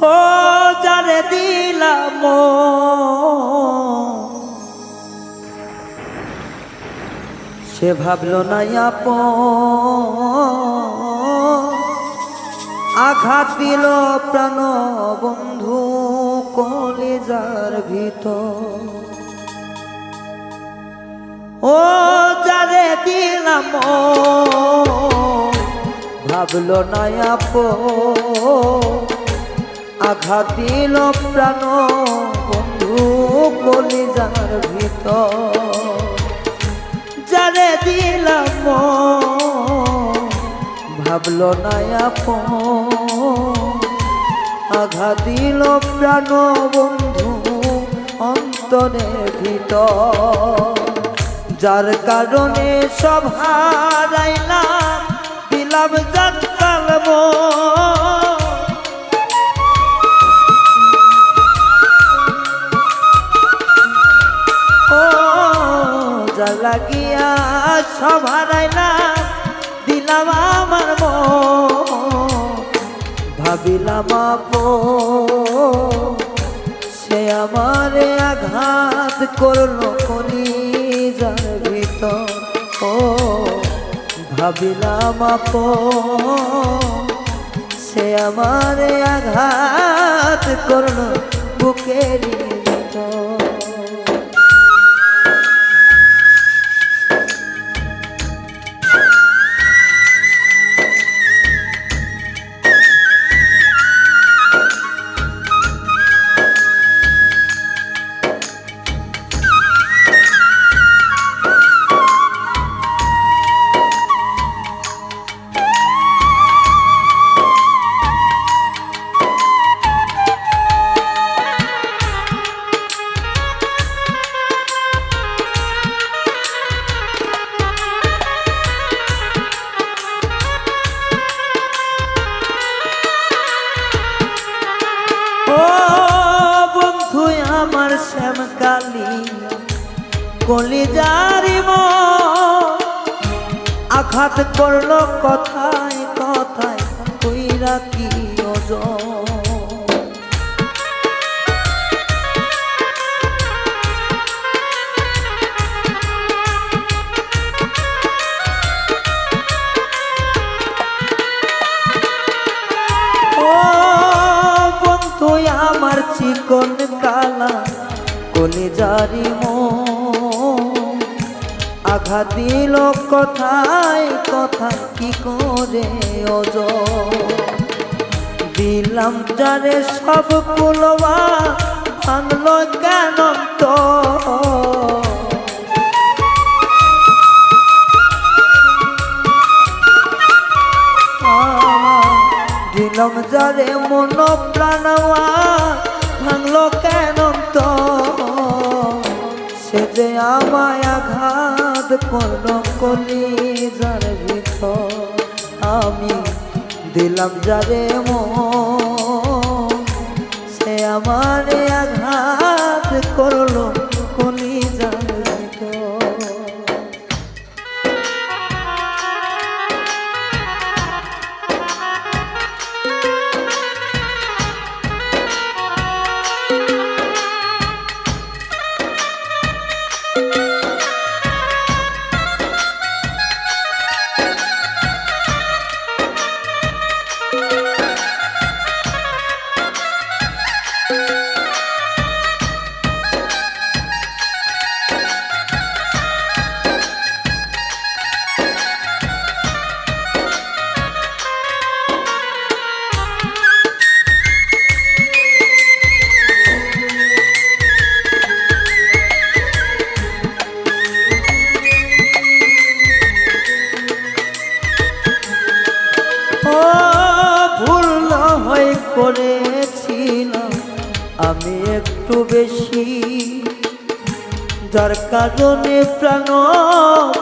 ও যারে দিলাম সে ভাবলো না আঘাত দিল প্রাণ বন্ধু কলিজার ভিতর। ও যারে দিলাম ভাবলো না আঘাত দিল প্রাণ বন্ধু কলিজার ভিতর। যারে দিলাম ভাবলো না আঘাত দিল প্রাণ বন্ধু অন্তরের ভিতর। যার কারণে সব হারাইলাম দিলাম জানতাল ও যার লাগিয়া সব হারাইলাম দিলাম আমার ভাবিলাম সে আমারে আঘাত করলো কলিজার ভিতর। ও ভাবিলাম সে আমারে আঘাত করলো বুকের ভিতর। আমার শ্যামকালী কলিজারি আঘাত করলো কথায় কথায় কইরা কি ওজন। ও বন্ধু আমার চিকন কালা কলিজারি আঘাত দিল কথায় কথায় কি করে ওজন। দিলাম যারে সব কুলবা ভাঙলো কেন তো দিলাম যারে মন প্রাণওয়া ভাঙলো কেন তো সে যে আমায় আঘাত করলো কলিজার ভিতর। আমি দিলাম যারে সে আমারে আঘাত করলো কলিজার ভিতর। করেছিলাম আমি একটু বেশি, যার কারণে প্রাণ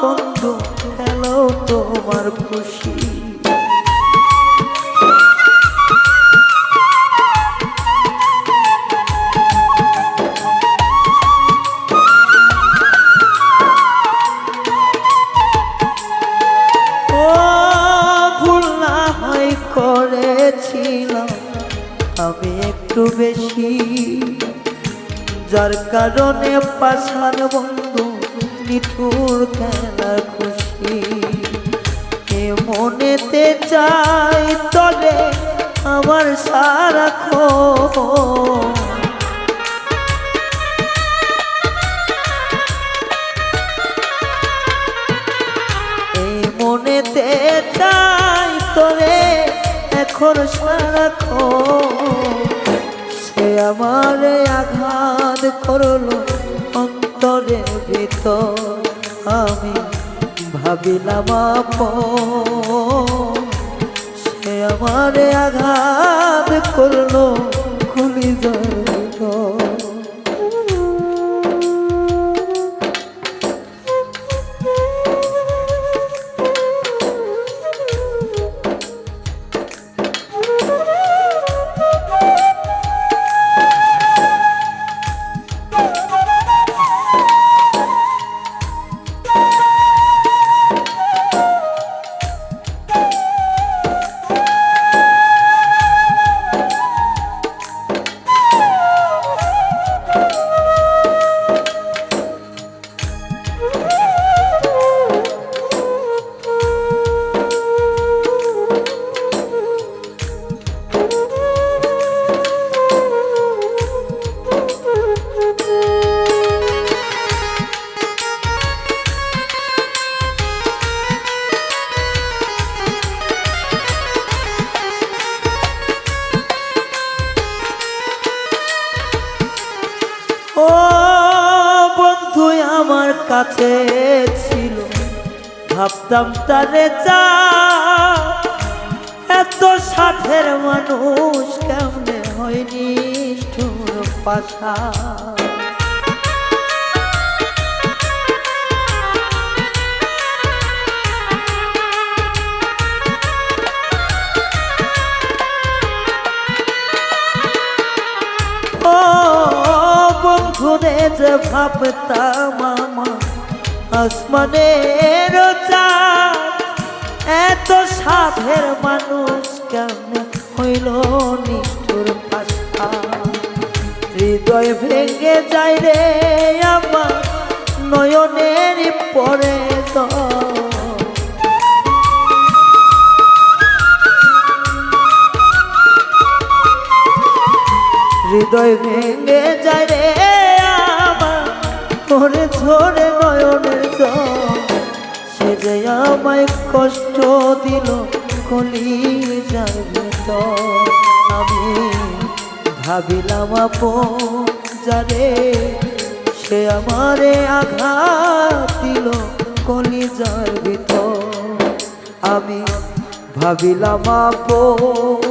বন্ধু গেল তোমার খুশি। করেছিলাম আমি একটু বেশি, যার কারণে পাষাণ বন্ধু নিঠুর খেলার খুশি। এ মনেতে চাই তবে আমার সারাক্ষণ, এই মনেতে চাই তোরে এখন সারাক্ষণ। সে আমারে আঘাত করলো অন্তরের ভিতর, আমি ভাবিলাম আপন। সে আমারে আঘাত করলো কলিজার ভিতর। ও বন্ধু আমার কাছে ছিল, ভাবতাম তারে চা, এত সাধের মানুষ কেমনে হয়নি নিষ্ঠুর পাশা। বন্ধুরে যে ভাবতাম আমার আসমানের চাঁদ, এত সাধের মানুষ কেমন হইল নিষ্ঠুর পাশা। হৃদয় ভেঙে যায় রে আমার নয়নের পরে তো, হৃদয় ভেঙে যায় রে আমার ধরে ধরে নয়নের জল। সে যে আমায় কষ্ট দিল কলিজার ভিতর, আমি ভাবিলাম আপন যারে, সে আমারে আঘাত দিল কলিজার ভিতর। আমি ভাবিলাম আপন,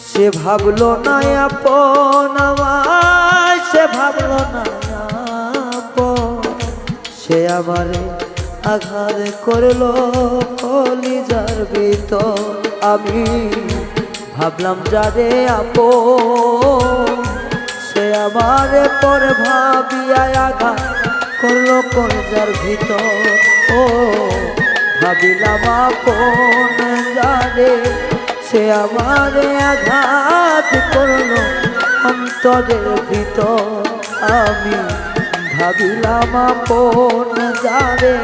সে ভাবলো না আপন আমায়, সে ভাবলো না আপন। সে আমারে আঘাত করলো কলিজার ভিতর, আমি ভাবলাম যারে আপন, সে আমারে পর ভাবিয়া আঘাত করলো কলিজার ভিতর। ও ভাবিলাম আপন যারে, সে আমারে আঘাত করলো অন্তরের ভিতর, আমি ভাবিলাম আপন যারে,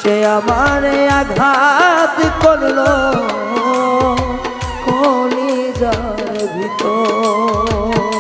সে আমারে আঘাত করলো কলিজার ভিতর।